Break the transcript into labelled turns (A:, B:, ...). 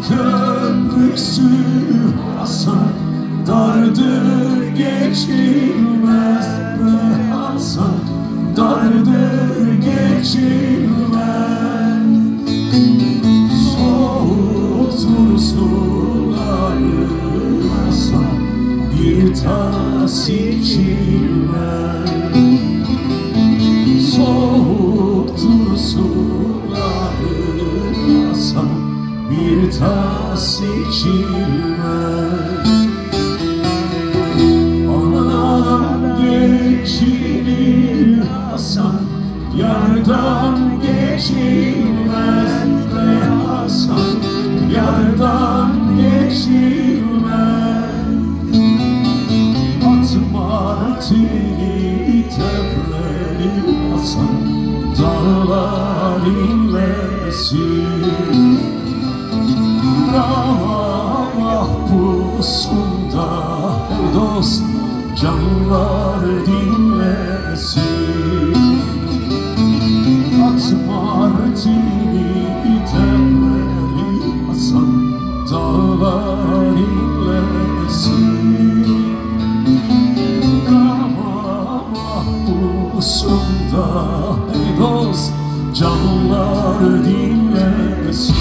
A: Köprüsü Hasan, dardır geçilmez be Hasan, dardır geçilmez. Soğuktur suları Hasan, bir tas içilmez. Soğuktur suları Hasan, bir tas içilmez. Anadan geçilir Hasan, yardan geçilmez be Hasan, yardan geçilmez. Atma teli tepleri Hasan, dağlar inlesin. Mahpusunda ey dost, canlar dinlesin. Atma artini tepleri Hasan, dağlar inlesin. Mahpusunda ey dost, canlar dinlesin.